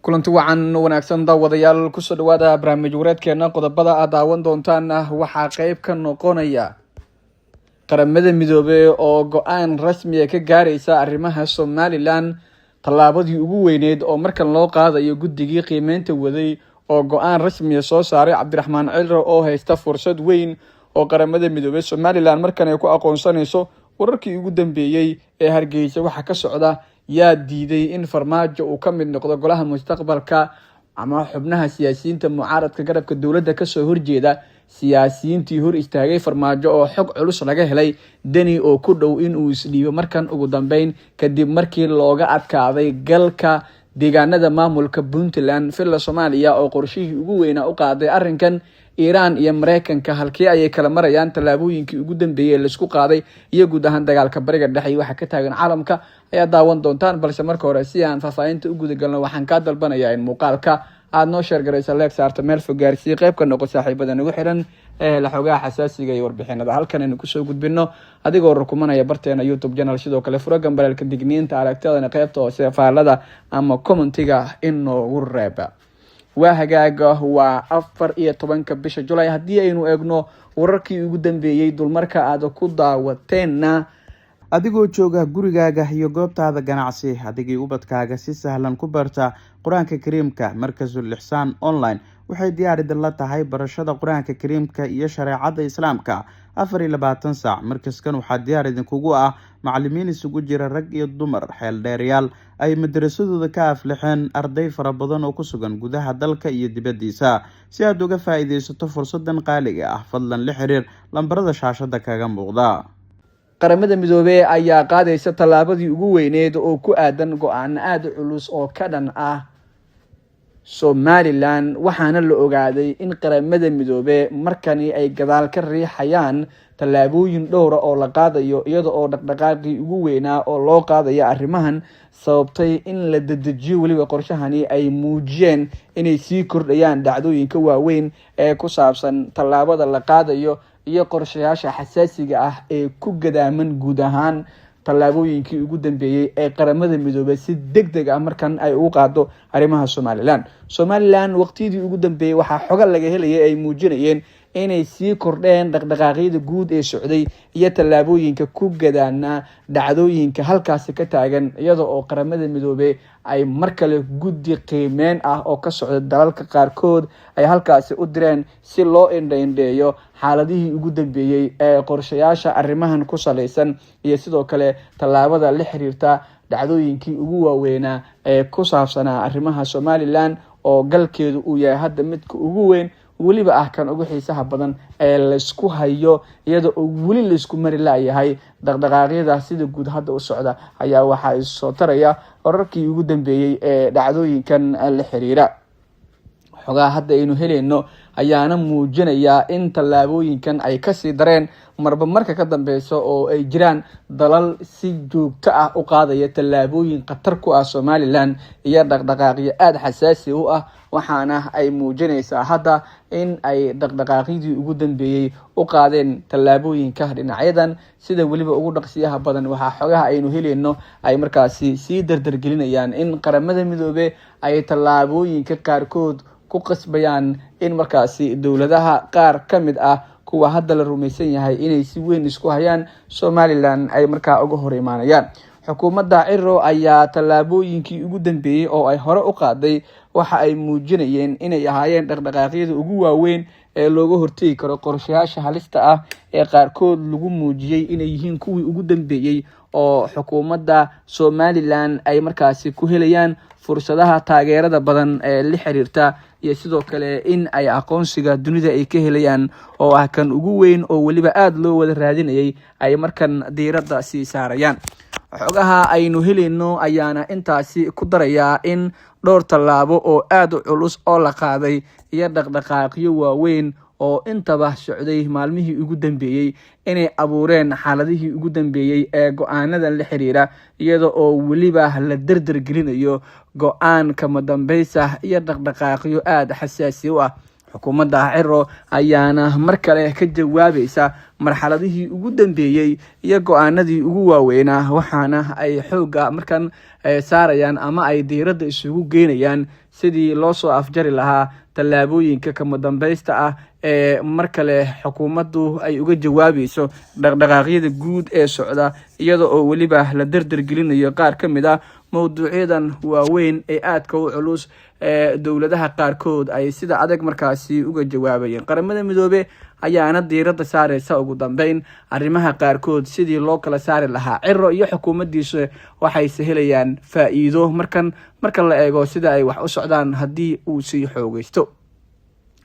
kulanti wacan wanaagsan daawadayaal ku soo dhawaada barnaamij wareedkeena qodobada aad daawan doontaan waxaa qayb ka noqonaya qaramada midoobay oo go'aan rasmi ah ka gaaraysa arrimaha Somaliland tallaabadii ugu weyneed oo markan loo qaadayo guddigii qiimeynta waday oo go'aan rasmi ah soo saaray Cabdiraxmaan Cilro oo haysta fursad weyn oo qaramada midoobay Somaliland markan ay ku aqoonsanayso wararkii ugu dambeeyay ee Hargeysa waxa ka socda yaa diiday in farmaajo uu ka mid noqdo golaha mustaqbalka ama xubnaha siyaasiyiinta mucaaradka garabka dawladda ka soo horjeeda siyaasiyiintii hor istaagay farmaajo oo xog culus laga helay dani oo ku dhow in uu isdhiibo markan ugu dambeyn kadib markii looga adkaaday galka deegaanada maamulka Puntland filla Soomaaliya oo qorshihii ugu weynaa u qaaday arrinkan Iran iyo Mareykanka halkii ay kala marayaan tallaabooyinkii ugu dambeeyay la isku qaaday iyo guud ahaan dagaalka bariga dhexe waxa ka taagan caalamka ayaa daawan doontaan balse marka hore si aan faahfaahinta u guda galno waxaan ka dalbanayaa in muuqaalka aad noo share garayso like saarta meel fog gaarsiin qayb ka noqo saaxiibada nagu xiran la xogaha xasaasiga iyo warbixinada halkan aynu ku soo gudbino adigoo rukumanaya barteena YouTube channel sidoo kale furo gambalka digniinta aragtidana qaybta hoose faalada ama commentiga inoo reeba وهاجا وأفر طبعاً bisha July haddii aynu eegno wararkii ugu dambeeyay dulmarka aad ku daawateena adigoo jooga gurigaaga iyo goobtaada ganacsi adigii ubadkaaga si sahlan ku barta quraanka kariimka markasul ihsaan online waxay diyaar la tahay barashada quraanka kariimka iyo shariicada islaamka 24 saac markaskan waxa diyaar idinkugu ah macallimiin isugu jira rag iyo dumar xeel dheeryaal ay madrasadooda ka aflaxeen arday fara badan oo ku sugan gudaha dalka iyo dibadiisa si aad uga faa'iideysato fursadan qaaliga ah fadlan la xiriir lambarada shaashada kaga muuqda qaramada midoobay ayaa qaadaysa tallaabadii ugu weyneed oo ku aadan go'aan aad culus oo ka dhan ah Somaliland waxaana la ogaaday in qaramada midoobay markani ay gadaal ka riixayaan tallaabooyin dhowr ah oo la qaadayo iyada oo dhaqdhaqaaqii ugu weynaa oo loo qaadayo arrimahan sababtay in la dedejiyo waliba qorshahani ay muujiyeen inay sii kordhayaan dhacdooyinka waaweyn ee ku saabsan tallaabada la qaadayo iyo qorshayaasha xasaasiga ah ee ku gadaaman guud ahaan tallaabooyinkii ugu dambeeyay ee qaramada midoobay si degdeg ah markan ay u qaado arrimaha Somaliland waqtiyadii ugu dambeeyay waxa xoga laga helay ay muujinayeen inay sii kordheen dhaqdhaqaaqyada guud ee socday iyo tallaabooyinka ku gadaana dhacdooyinka halkaas ka taagan iyada oo qaramada midoobay ay markale guddi qiimeyn ah oo ka socda dalalka qaarkood ay halkaas u direen si loo indheeyo xaaladihii ugu dambeeyay ee qorshayaasha arrimahan ku saleysan iyo sidoo kale tallaabada la xiriirta dhacdooyinkii ugu waaweynaa ee ku saabsanaa arrimaha Somaliland oo galkeedu uu yahay hadda midka ugu weyn waliba ah kan ugu xiisaha badan ee la isku hayo iyada oo wali la isku mari laayahay dhaqdhaqaaqyada sida guud hadda u socda ayaa waxa soo taraya wararkii ugu dambeeyay ee dhacdooyinkan la xiriira xogaa hadda aynu helayno ayaana muujinaya in tallaabooyinkan ay ka sii dareen marba marka ka dambeyso oo ay jiraan dalal si joogto ah u qaadaya tallaabooyin khatar ku ah Somaliland iyo dhaqdhaqaaqyo aad xasaasi u ah waxaana ay muujinaysaa hadda in ay dhaqdhaqaaqyadii ugu dambeeyay u qaadeen tallaabooyinka dhinacyadan sida waliba ugu dhaqsiyaha badan waxa xogaha aynu helayno ay markaasi sii dardargelinayaan in qaramada midoobay ay tallaabooyinka qaarkood ku qasbayaan in markaasi dawladaha qaar ka mid ah kuwa hadda la rumaysan yahay inay si weyn isku hayaan Somaliland ay markaa uga hor imaanayaan xukuumadda Cirro ayaa tallaabooyinkii ugu dambeeyay oo ay hore u qaaday waxa ay muujinayeen inay ahaayeen dhaqdhaqaaqyada ugu waaweyn ee looga hortagi karo qorshayaasha halista ah ee qaarkood lagu muujiyay inay yihiin kuwii ugu dambeeyay oo xukuumadda Somaliland ay markaasi ku helayaan fursadaha taageerada badan ee la xiriirta iyo sidoo kale in ay aqoonsiga dunida ay ka helayaan oo ah kan ugu weyn oo waliba aad loo wada raadinayay ay markan diiradda sii saarayaan xogaha aynu helayno ayaana intaasi ku daraya in dhowr tallaabo oo aad u culus oo la qaaday iyo dhaqdhaqaaqyo waaweyn oo intaba socday maalmihii ugu dambeeyay inay abuureen xaaladihii ugu dambeeyay ee go'aanadan la xiriira iyada oo waliba la dardargelinayo go'aan kama dambaysa iyo dhaqdhaqaaqyo aad xasaasi u ah xukuumadda Ciro ayaana mar kale ka jawaabaysa marxaladihii ugu dambeeyay iyo go'aanadii ugu waaweynaa, waxaana ay xooga markan saarayaan ama ay diiradda isugu geynayaan sidii loo soo afjari lahaa tallaabooyinka kama dambaysta ah ee mar kale xukuumaddu ay uga jawaabayso dhaqdhaqaaqyada guud ee socda, iyada oo weliba la dardargelinayo qaar ka mid ah mowduucyadan waaweyn ee aadka u culus ee dowladaha qaarkood ay sida adag markaasi uga jawaabayeen. Qaramada Midoobay ayaana diiradda saareysa ugu dambeyn arrimaha qaarkood sidii loo kala saari lahaa. Ciro iyo xukuumaddiisa waxay sahelayaan faa'iido marka la eego sida ay wax u socdaan haddii uu sii xoogeysto.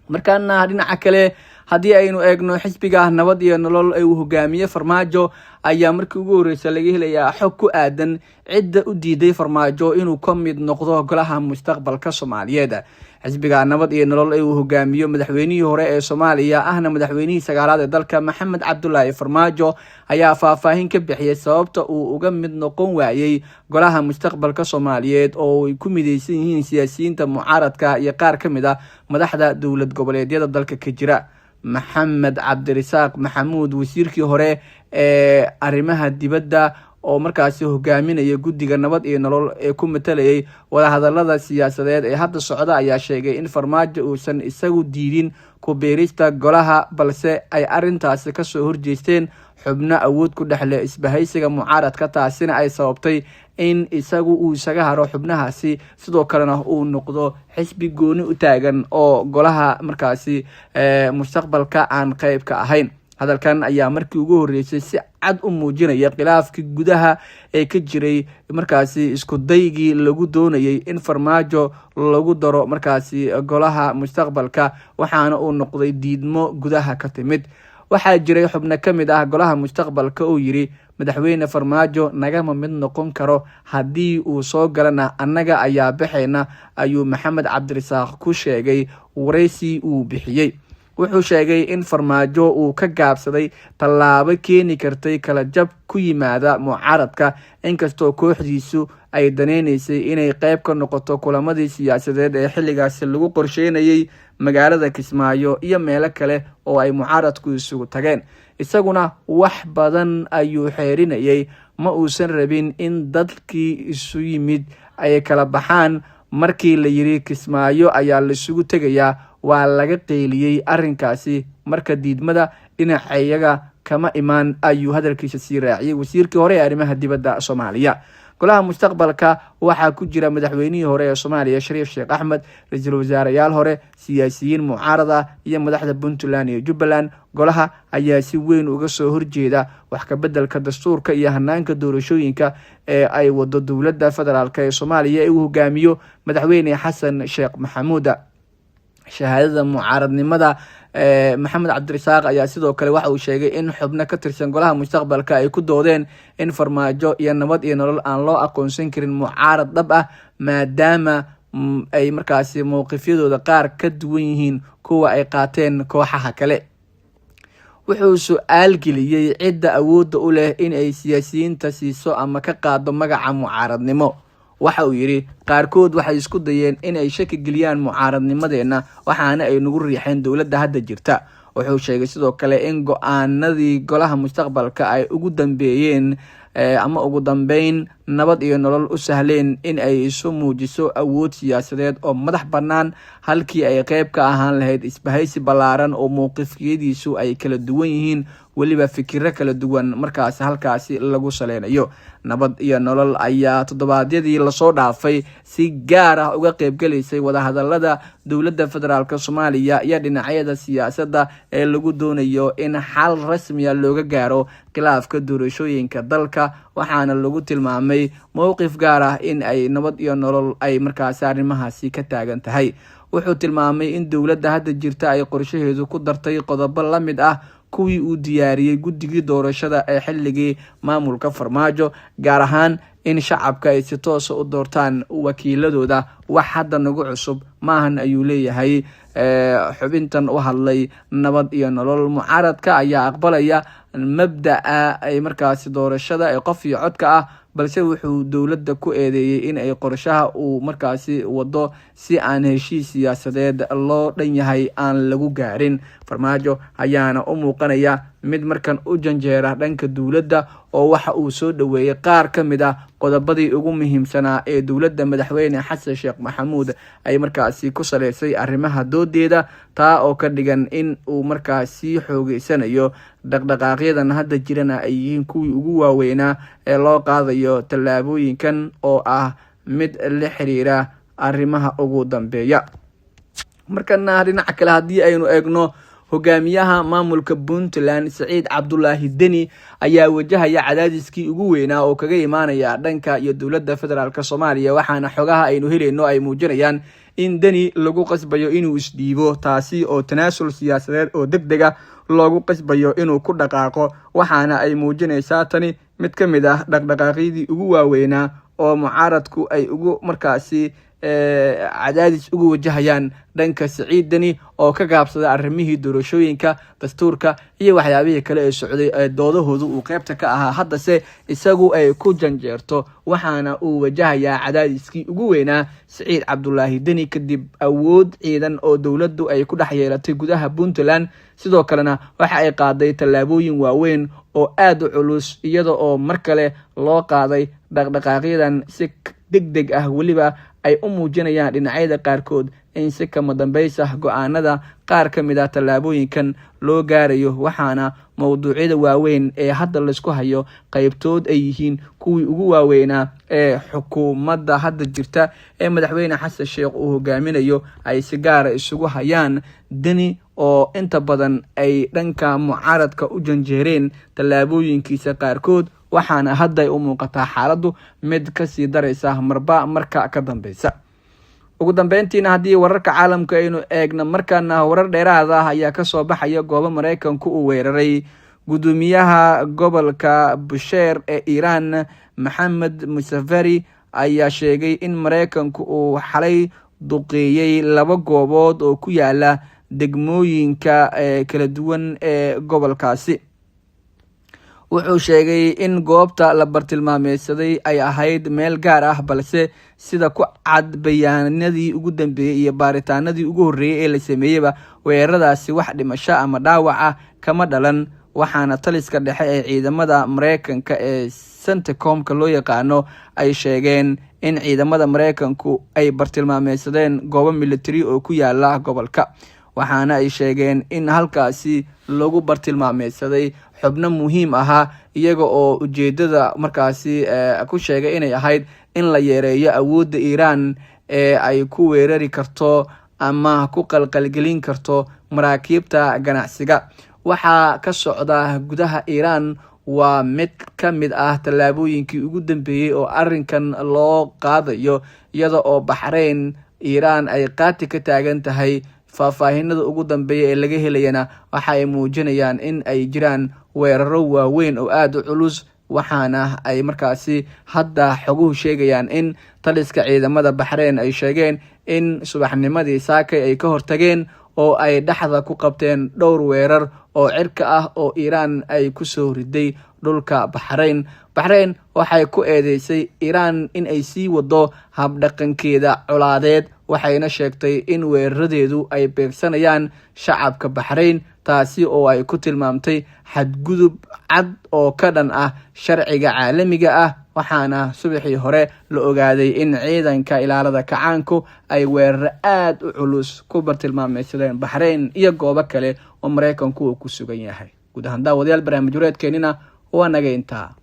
markaana dhinaca kale haddii aynu eegno xisbiga nabad iyo nolol ee uu hogaamiye Farmaajo ayaa markii ugu horeysay laga helayaa xog ku aadan cidda u diiday Farmaajo inuu ka mid noqdo golaha mustaqbalka Soomaaliyeed. xisbiga nabad iyo nolol ee uu hogaamiyo madaxweynihii hore ee Soomaaliya ahna madaxweynihii sagaalaad ee dalka Maxamed Cabdullaahi Farmaajo ayaa faahfaahin ka bixiyay sababta uu uga mid noqon waayay golaha mustaqbalka Soomaaliyeed oo ay ku mideysan yihiin siyaasiyiinta mucaaradka iyo qaar ka mid ah madaxda dowlad goboleedyada dalka ka jira. Maxamed Cabdirasaaq Maxamuud, wasiirkii hore ee arrimaha dibadda oo markaasi hogaaminaya guddiga nabad iyo nolol ee ku matalayay wadahadalada siyaasadeed ee hadda socda, ayaa sheegay in Farmaajo uusan isagu diidin ku biirista golaha, balse ay arintaasi kasoo horjeesteen xubno awood ku dhexle isbahaysiga mucaaradka, taasina ay sababtay in isagu uu isaga haro xubnahaasi, sidoo kalena uu noqdo xisbi gooni u taagan oo golaha markaasi mustaqbalka aan qayb ka ahayn. hadalkan ayaa markii ugu horeysay si cad u muujinaya khilaafkii gudaha ee ka jiray markaasi isku daygii lagu doonayay in Farmaajo lagu daro markaasi golaha mustaqbalka, waxaana uu noqday diidmo gudaha ka timid. waxaa jiray xubno ka mid ah golaha mustaqbalka oo yiri madaxweyne Farmaajo nagama mid noqon karo, haddii uu soo galana annaga ayaa baxayna, ayuu Maxamed Cabdirasaaq ku sheegay wareysi uu bixiyay. wuxuu sheegay in Farmaajo uu ka gaabsaday tallaabo keeni kartay kala jab ku yimaada mucaaradka, inkastoo kooxdiisu ay daneynaysay inay qayb ka noqoto kulamadii siyaasadeed ee xilligaasi lagu qorsheynayay magaalada Kismaayo iyo meelo kale oo ay mucaaradku isugu tageen. isaguna wax badan ayuu xeerinayay, ma uusan rabin in dadkii isu yimid ay kala baxaan. markii la yiri Kismaayo ayaa la isugu tegayaa, waa laga qeyliyay arrinkaasi, marka diidmada dhinacayaga kama imaan, ayuu hadalkiisa sii raaciyay wasiirkii hore ee arrimaha dibadda Soomaaliya. golaha mustaqbalka waxaa ku jira madaxweynihii hore ee Soomaaliya Shariif Sheekh Axmed, ra'iisul wasaareyaal hore, siyaasiyiin mucaarad ah iyo madaxda Puntland iyo Jubbaland. golaha ayaa si weyn uga soo horjeeda wax ka beddelka dastuurka iyo hanaanka doorashooyinka ee ay wado dowladda federaalka ee Soomaaliya ee uu hogaamiyo madaxweyne Xasan Sheekh Maxamuud. shahaadada mucaaradnimada Maxamed Cabdirasaaq ayaa sidoo kale waxa uu sheegay in xubno ka tirsan golaha mustaqbalka ay ku doodeen in Farmaajo iyo nabad iyo nolol aan loo aqoonsan karin mucaarad dhab ah, maadaama ay markaasi mowqifyadooda qaar ka duwan yihiin kuwa ay qaateen kooxaha kale. wuxuu su'aal geliyay cidda awoodda u leh in ay siyaasiyiinta siiso ama ka qaado magaca mucaaradnimo. waxa uu yiri qaarkood waxay isku dayeen in ay shaki geliyaan mucaaradnimadeena, waxaana ay nagu riixeen dowladda hadda jirta. wuxuu sheegay sidoo kale in go'aanadii golaha mustaqbalka ay ugu dambeeyeen ama ugu dambeyn nabad iyo nolol u sahleen in ay isu muujiso awood siyaasadeed oo madax bannaan, halkii ay qayb ka ahaan lahayd isbahaysi ballaaran oo mowqifyadiisu ay kala duwan yihiin, weliba fikirro kala duwan markaasi halkaasi lagu saleynayo. nabad iyo nolol ayaa toddobaadyadii lasoo dhaafay si gaar ah uga qaybgalaysay wadahadalada dowladda federaalka Soomaaliya iyo dhinacyada siyaasadda ee lagu doonayo in xal rasmi ah looga gaaro khilaafka doorashooyinka dalka, waxaana lagu tilmaamay mowqif gaar ah in ay nabad iyo nolol ay markaasi arrimahaasi ka taagan tahay. wuxuu tilmaamay in dowladda hadda jirta ay qorshaheedu ku dartay qodobo la mid ah kuwii uu diyaariyay guddigii doorashada ee xilligii maamulka Farmaajo, gaar ahaan in shacabka ay si toos ah u doortaan wakiiladooda. wax hadda nagu cusub maahan, ayuu leeyahay xubintan u hadlay nabad iyo nolol. mucaaradka ayaa aqbalaya mabda'a ay markaasi doorashada ee qof iyo codka ah, balse wuxuu dowladda ku eedeeyey in ay qorshaha uu markaasi wado si aan heshiis siyaasadeed loo dhan yahay aan lagu gaarin. Farmaajo ayaana u muuqanaya mid markan u janjeera dhanka dowladda oo waxa uu soo dhaweeyay qaar ka mid ah qodobadii ugu muhiimsanaa ee dowladda madaxweyne xasan sheekh maxamuud ay markaasi ku saleysay arrimaha doodeeda, taa oo ka dhigan in uu markaasi xoogeysanayo dhaqdhaqaaqyadan hadda jirana ay yihiin kuwii ugu waaweynaa ee loo qaadayo tallaabooyinkan oo ah mid la xiriira arrimaha ugu dambeeya. Markana dhinaca kale haddii aynu eegno, hogaamiyaha maamulka Puntland Siciid Cabdulaahi Deni ayaa wajahaya cadaadiskii ugu weynaa oo kaga imaanaya dhanka iyo dowladda federaalk Soomaaliya, waxaana xogaha aynu helayno ay muujinayaan in Deni lagu qasbayo inuu isdhiibo, taasi oo tanaasul siyaasadeed oo degdeg ah loogu qasbayo inuu ku dhaqaaqo, waxaana ay muujinaysaa tani mid ka mid ah dhaqdhaqaaqyadii ugu waaweynaa oo mucaaradku ay ugu markaasi cadaadis ugu wajahayaan dhanka Siciid Deni oo ka gaabsada arrimihii doorashooyinka, dastuurka iyo waxyaabihii kale ee socday ee doodahoodu uu qaybta ka ahaa, haddase isagu ay ku janjeerto, waxaana uu wajahayaa cadaadiskii ugu weynaa Siciid Cabdulaahi Deni kadib awood ciidan oo dowladdu ay ku dhex yeelatay gudaha Puntland. Sidoo kalena waxa ay qaaday tallaabooyin waaweyn oo aad u culus, iyada oo mar kale loo qaaday dhaqdhaqaaqyadan si degdeg ah, weliba ay u muujinayaan dhinacyada qaarkood in si kama dambaysa go-aanada qaar ka mid ah tallaabooyinkan loo gaarayo, waxaana mowduucyada waaweyn ee hadda laysku hayo qaybtood ay yihiin kuwii ugu waaweynaa ee xukuumadda hadda jirta ee madaxweyne xasan sheekh uu hogaaminayo ay si gaara isugu hayaan Deni oo inta badan ay dhanka mucaaradka u janjeereen tallaabooyinkiisa qaarkood, waxaana hadda ay u muuqataa xaaladdu mid kasii daraysa marba marka ka dambeysa. Ugu dambeyntiina haddii wararka caalamka aynu eegno, markaana warar dheeraad ah ayaa kasoo baxaya goobo Mareykanku uu weeraray. Gudoomiyaha gobolka Bushehr ee Iran Maxamed Musafari ayaa sheegay in Mareykanku uu xalay duqeeyay 2 goobood oo ku yaala degmooyinka kala duwan ee gobolkaasi. Wuxuu sheegay in goobta la bartilmaameedsaday ay ahayd meel gaar ah, balse sida ku cad bayaanadii ugu dambeeyay iyo baaritaanadii ugu horreeyay ee la sameeyayba, weeraradaasi wax dhimasho ama dhaawac ah kama dhalan, waxaana taliska dhexe ee ciidamada Mareykanka ee CENTCOM-ka loo yaqaano ay sheegeen in ciidamada Mareykanku ay bartilmaameedsadeen goobo military oo ku yaala gobolka, waxaana ay sheegeen in halkaasi lagu bartilmaameedsaday xubno muhiim ahaa, iyaga oo ujeedada markaasi ku sheegay inay ahayd in la yareeyo awoodda Iran ee ay ku weerari karto ama ku qalqalgelin karto maraakiibta ganacsiga. Waxaa ka socda gudaha Iran waa mid ka mid ah tallaabooyinkii ugu dambeeyay oo arrinkan loo qaadayo, iyada oo Bahrain Iran ay qaati ka taagan tahay. Faahfaahinada ugu dambeeya ee laga helayana waxa ay muujinayaan in ay jiraan weeraro waaweyn oo aad u culus, waxaana ay markaasi hadda xoguhu sheegayaan in taliska ciidamada Bahrain ay sheegeen in subaxnimadii saakay ay ka hortageen oo ay dhaxda ku qabteen dhowr weerar oo cirka ah oo Iran ay ku soo riday dhulka Bahrain. Bahrain waxay ku eedeysay Iran in ay sii wado habdhaqankeeda colaadeed, waxayna sheegtay in weeraradeedu ay beegsanayaan shacabka Bahrain, taasi oo ay ku tilmaamtay xadgudub cad oo ka dhan ah sharciga caalamiga ah, waxaana subaxii hore la ogaaday in ciidanka ilaalada kacaanku ay weeraro aad u culus ku bartilmaameedsadeen Bahrain iyo goobo kale oo Mareykanku uu ku sugan yahay. Guud ahaan daawadayaal barnaamij wareedkeenina waa naga intaa.